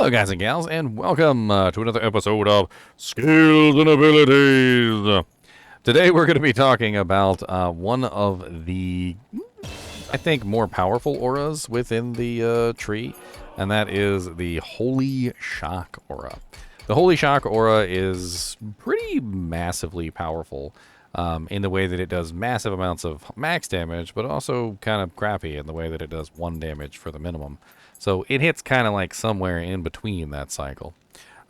Hello, guys and gals, and welcome to another episode of Skills and Abilities. Today, we're going to be talking about one of the, I think, more powerful auras within the tree, and that is the Holy Shock aura. The Holy Shock aura is pretty massively powerful in the way that it does massive amounts of max damage, but also kind of crappy in the way that it does 1 damage for the minimum. So it hits kind of like somewhere in between that cycle.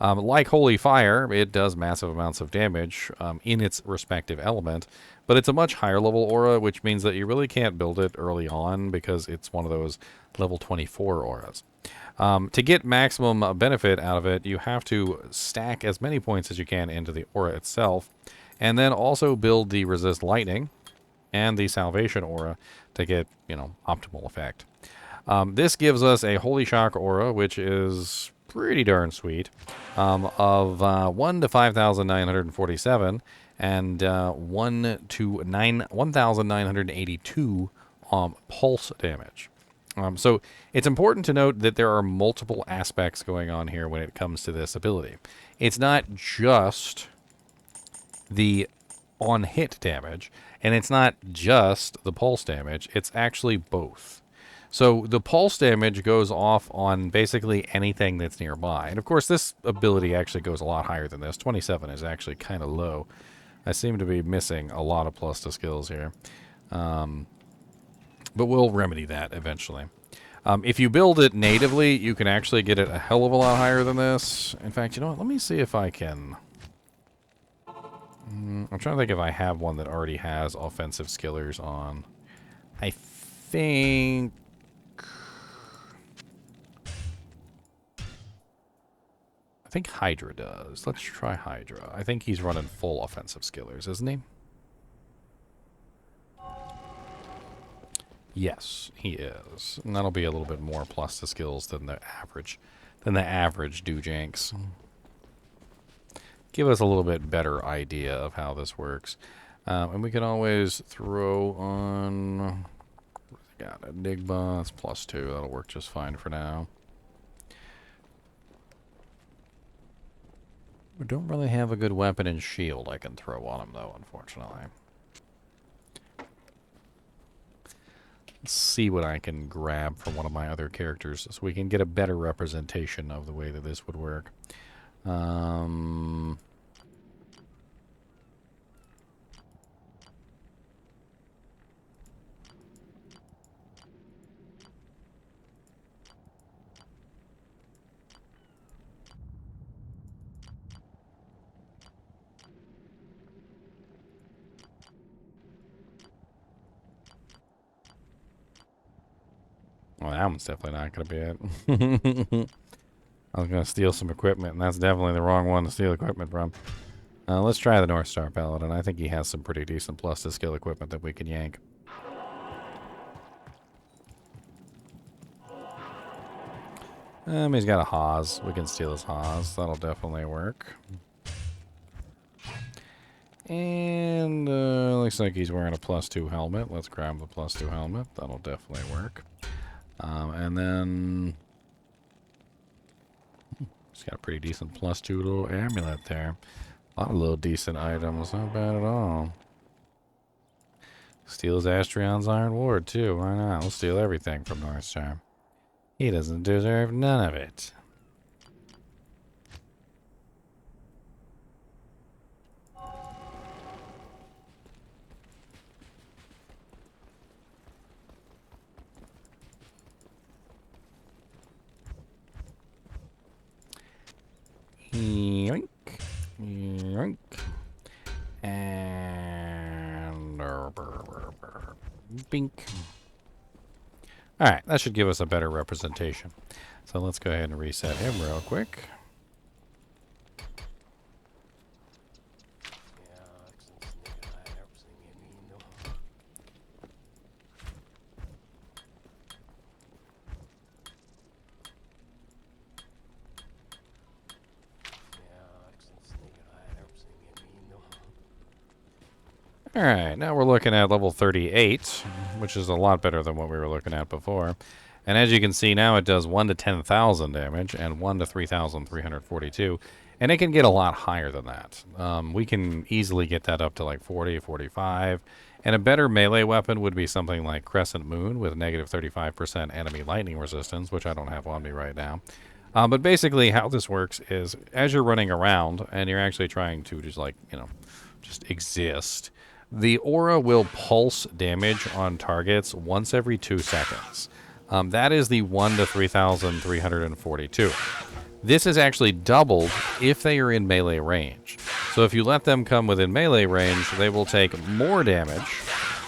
Like Holy Fire, it does massive amounts of damage in its respective element, but it's a much higher level aura, which means that you really can't build it early on because it's one of those level 24 auras. To get maximum benefit out of it, you have to stack as many points as you can into the aura itself, and then also build the Resist Lightning and the Salvation aura to get, optimal effect. This gives us a Holy Shock aura, which is pretty darn sweet, of 1 to 5,947 and 1 to 1,982 pulse damage. So it's important to note that there are multiple aspects going on here when it comes to this ability. It's not just the on-hit damage, and it's not just the pulse damage. It's actually both. So the pulse damage goes off on basically anything that's nearby. And of course, this ability actually goes a lot higher than this. 27 is actually kind of low. I seem to be missing a lot of plus to skills here. But we'll remedy that eventually. If you build it natively, you can actually get it a hell of a lot higher than this. In fact, you know what? Let me see if I can... I'm trying to think if I have one that already has offensive skillers on. I think Hydra does. Let's try Hydra. I think he's running full offensive skillers, isn't he? Yes, he is. And that'll be a little bit more plus to skills than the average Doojanks. Give us a little bit better idea of how this works. And we can always throw on... Got a dig boss, +2. That'll work just fine for now. We don't really have a good weapon and shield I can throw on him, though, unfortunately. Let's see what I can grab from one of my other characters so we can get a better representation of the way that this would work. Well, that one's definitely not going to be it. I was going to steal some equipment, and that's definitely the wrong one to steal equipment from. Let's try the North Star Paladin. I think he has some pretty decent plus to skill equipment that we can yank. He's got a Haas. We can steal his Haas. That'll definitely work. And looks like he's wearing a +2 helmet. Let's grab the +2 helmet. That'll definitely work. And then he's got a pretty decent +2 little amulet there. A lot of little decent items. Not bad at all. Steals Astrion's Iron Ward, too. Why not? We'll steal everything from Northstar. He doesn't deserve none of it. Yoink. Yoink. And... Bink. Alright, that should give us a better representation. So let's go ahead and reset him real quick. Alright, now we're looking at level 38, which is a lot better than what we were looking at before. And as you can see now, it does 1 to 10,000 damage and 1 to 3,342. And it can get a lot higher than that. We can easily get that up to like 40, 45. And a better melee weapon would be something like Crescent Moon with negative 35% enemy lightning resistance, which I don't have on me right now. But basically how this works is as you're running around and you're actually trying to just like, just exist, the aura will pulse damage on targets once every 2 seconds. That is the 1 to 3,342. This is actually doubled if they are in melee range. So if you let them come within melee range, they will take more damage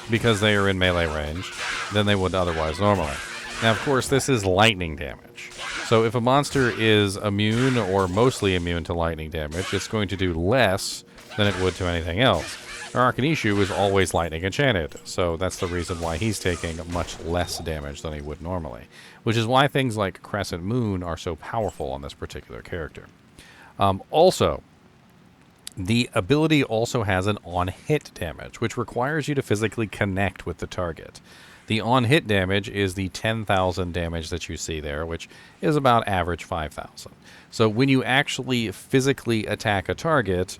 because they are in melee range than they would otherwise normally. Now, of course, this is lightning damage. So if a monster is immune or mostly immune to lightning damage, it's going to do less than it would to anything else. Arcanishu is always lightning enchanted, so that's the reason why he's taking much less damage than he would normally, which is why things like Crescent Moon are so powerful on this particular character. Also, the ability also has an on-hit damage, which requires you to physically connect with the target. The on-hit damage is the 10,000 damage that you see there, which is about average 5,000. So when you actually physically attack a target,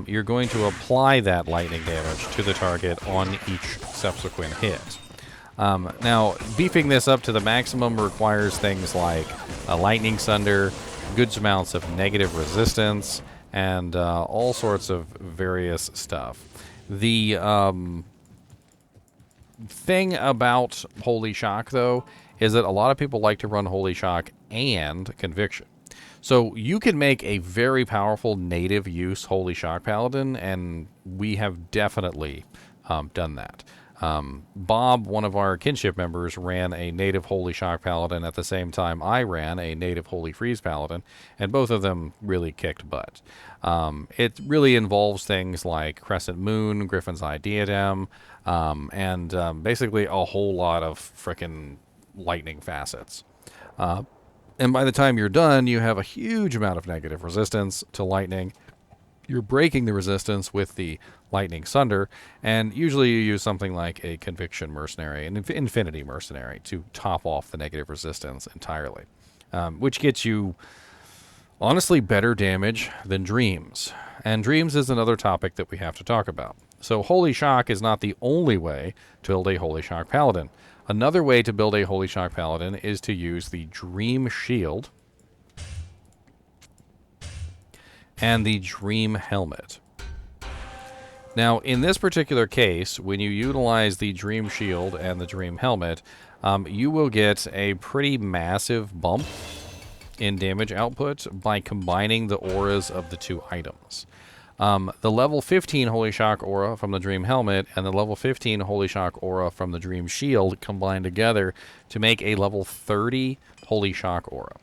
you're going to apply that lightning damage to the target on each subsequent hit. Now, beefing this up to the maximum requires things like a lightning sunder, good amounts of negative resistance, and all sorts of various stuff. The thing about Holy Shock, though, is that a lot of people like to run Holy Shock and Conviction. So you can make a very powerful native use Holy Shock Paladin, and we have definitely done that. Bob, one of our kinship members, ran a native Holy Shock Paladin at the same time I ran a native Holy Freeze Paladin, and both of them really kicked butt. It really involves things like Crescent Moon, Griffin's Eye Diadem, and basically a whole lot of frickin' lightning facets. And by the time you're done, you have a huge amount of negative resistance to lightning. You're breaking the resistance with the lightning sunder, and usually you use something like a Conviction Mercenary, an Infinity Mercenary, to top off the negative resistance entirely, which gets you, honestly, better damage than Dreams. And Dreams is another topic that we have to talk about. So Holy Shock is not the only way to build a Holy Shock Paladin. Another way to build a Holy Shock Paladin is to use the Dream Shield and the Dream Helmet. Now, in this particular case, when you utilize the Dream Shield and the Dream Helmet, you will get a pretty massive bump in damage output by combining the auras of the two items. The level 15 Holy Shock aura from the Dream Helmet and the level 15 Holy Shock aura from the Dream Shield combine together to make a level 30 Holy Shock aura.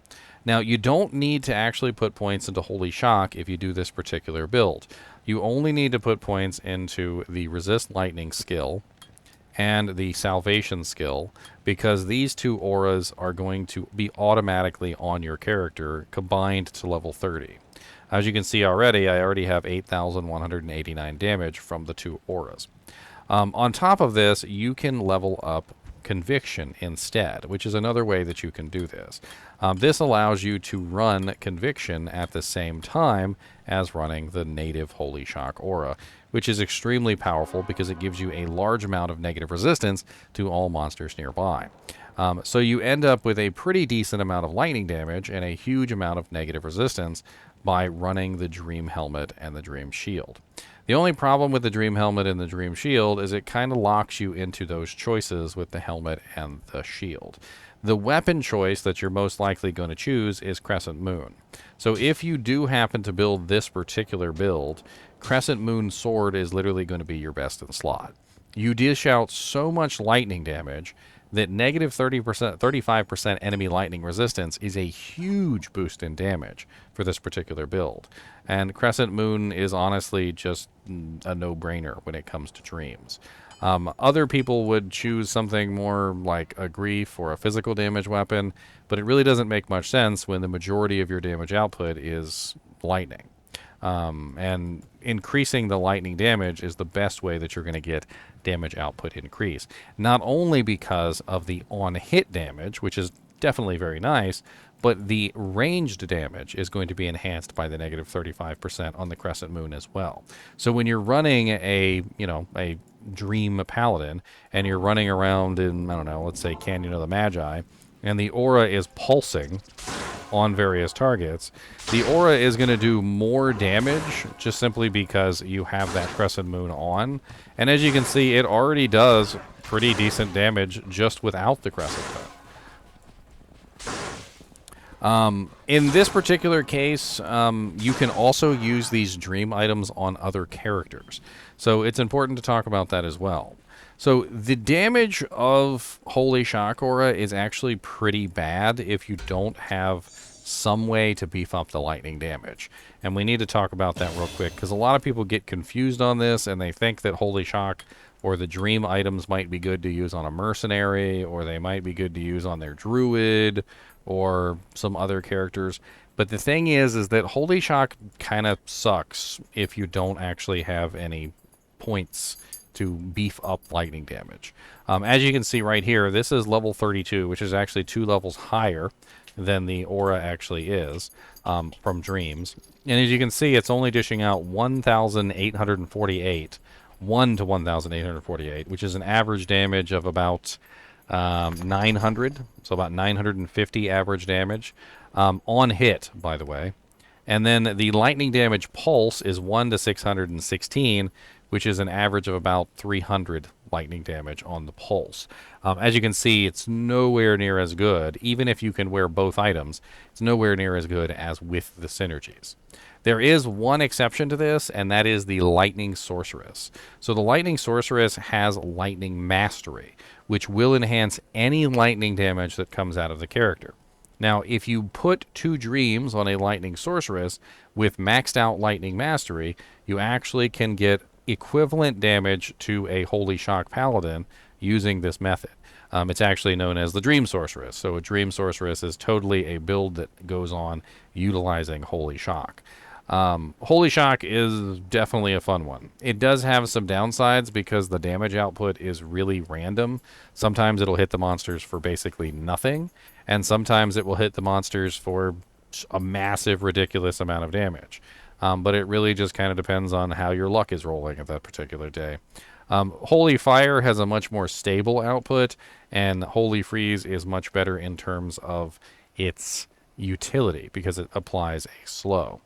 Now, you don't need to actually put points into Holy Shock if you do this particular build. You only need to put points into the Resist Lightning skill and the Salvation skill, because these two auras are going to be automatically on your character combined to level 30. As you can see already, I already have 8,189 damage from the two auras. On top of this, you can level up Conviction instead, which is another way that you can do this. This allows you to run Conviction at the same time as running the native Holy Shock aura, which is extremely powerful because it gives you a large amount of negative resistance to all monsters nearby. So you end up with a pretty decent amount of lightning damage and a huge amount of negative resistance by running the Dream Helmet and the Dream Shield. The only problem with the Dream Helmet and the Dream Shield is it kind of locks you into those choices with the helmet and the shield. The weapon choice that you're most likely going to choose is Crescent Moon. So if you do happen to build this particular build, Crescent Moon Sword is literally going to be your best in slot. You dish out so much lightning damage that negative 30%, 35% enemy lightning resistance is a huge boost in damage for this particular build. And Crescent Moon is honestly just a no-brainer when it comes to Dreams. Other people would choose something more like a Grief or a physical damage weapon, but it really doesn't make much sense when the majority of your damage output is lightning. And increasing the lightning damage is the best way that you're going to get damage output increase. Not only because of the on-hit damage, which is definitely very nice, but the ranged damage is going to be enhanced by the negative 35% on the Crescent Moon as well. So when you're running a Dream Paladin, and you're running around in, I don't know, let's say Canyon of the Magi, and the aura is pulsing on various targets, the aura is going to do more damage just simply because you have that Crescent Moon on. And as you can see, it already does pretty decent damage just without the Crescent Moon. In this particular case, you can also use these dream items on other characters. So it's important to talk about that as well. So the damage of Holy Shock Aura is actually pretty bad if you don't have some way to beef up the lightning damage. And we need to talk about that real quick, because a lot of people get confused on this, and they think that Holy Shock or the dream items might be good to use on a mercenary, or they might be good to use on their druid, or some other characters. But the thing is that Holy Shock kind of sucks if you don't actually have any points to beef up lightning damage. As you can see right here, this is level 32, which is actually 2 levels higher than the aura actually is from Dreams. And as you can see, it's only dishing out 1,848, 1 to 1,848, which is an average damage of about 900, so about 950 average damage on hit, by the way. And then the lightning damage pulse is 1 to 616, which is an average of about 300 lightning damage on the pulse. As you can see, it's nowhere near as good. Even if you can wear both items, it's nowhere near as good as with the synergies. There is one exception to this, and that is the Lightning Sorceress. So the Lightning Sorceress has Lightning Mastery, which will enhance any lightning damage that comes out of the character. Now, if you put 2 dreams on a Lightning Sorceress with maxed out Lightning Mastery, you actually can get equivalent damage to a Holy Shock Paladin using this method. It's actually known as the Dream Sorceress. So a Dream Sorceress is totally a build that goes on utilizing Holy Shock. Holy Shock is definitely a fun one. It does have some downsides because the damage output is really random. Sometimes it'll hit the monsters for basically nothing, and sometimes it will hit the monsters for a massive, ridiculous amount of damage. But it really just kind of depends on how your luck is rolling at that particular day. Holy Fire has a much more stable output, and Holy Freeze is much better in terms of its utility because it applies a slow.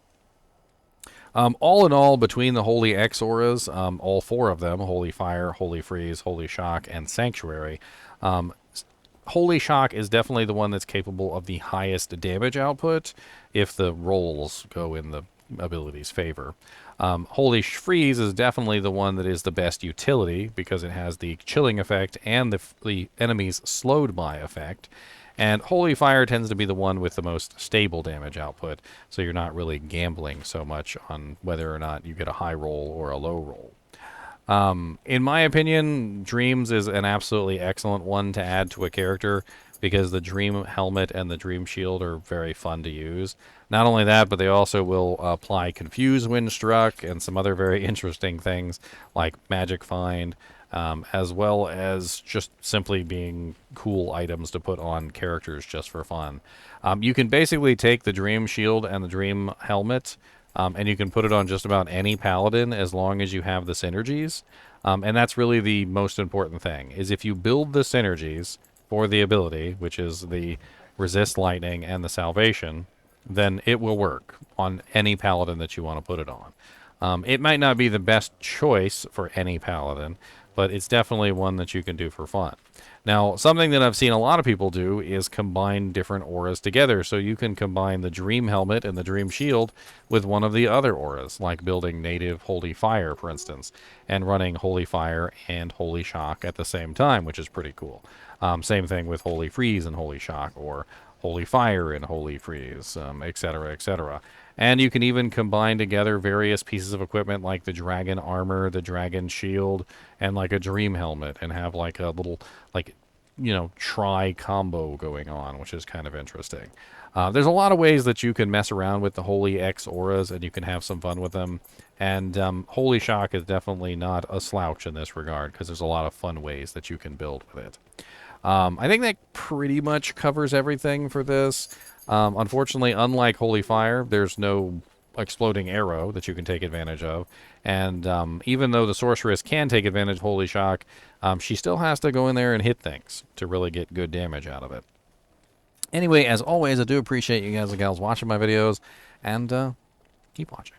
All in all, between the Holy X auras, all 4 of them, Holy Fire, Holy Freeze, Holy Shock, and Sanctuary, Holy Shock is definitely the one that's capable of the highest damage output if the rolls go in the ability's favor. Holy Freeze is definitely the one that is the best utility because it has the chilling effect and the enemy's slowed by effect. And Holy Fire tends to be the one with the most stable damage output, so you're not really gambling so much on whether or not you get a high roll or a low roll. In my opinion, Dreams is an absolutely excellent one to add to a character because the Dream Helmet and the Dream Shield are very fun to use. Not only that, but they also will apply Confuse when struck and some other very interesting things like Magic Find, as well as just simply being cool items to put on characters just for fun. You can basically take the Dream Shield and the Dream Helmet, and you can put it on just about any Paladin as long as you have the synergies. And that's really the most important thing, is if you build the synergies for the ability, which is the Resist Lightning and the Salvation, then it will work on any Paladin that you want to put it on. It might not be the best choice for any Paladin, but it's definitely one that you can do for fun. Now, something that I've seen a lot of people do is combine different auras together. So you can combine the Dream Helmet and the Dream Shield with one of the other auras, like building native Holy Fire, for instance, and running Holy Fire and Holy Shock at the same time, which is pretty cool. Same thing with Holy Freeze and Holy Shock, or Holy Fire and Holy Freeze, etc., etc. And you can even combine together various pieces of equipment like the Dragon Armor, the Dragon Shield, and like a Dream Helmet, and have like a little, like, you know, tri-combo going on, which is kind of interesting. There's a lot of ways that you can mess around with the Holy X auras, and you can have some fun with them. And Holy Shock is definitely not a slouch in this regard, because there's a lot of fun ways that you can build with it. I think that pretty much covers everything for this. Unfortunately, unlike Holy Fire, there's no exploding arrow that you can take advantage of. And even though the sorceress can take advantage of Holy Shock, she still has to go in there and hit things to really get good damage out of it. Anyway, as always, I do appreciate you guys and gals watching my videos, and keep watching.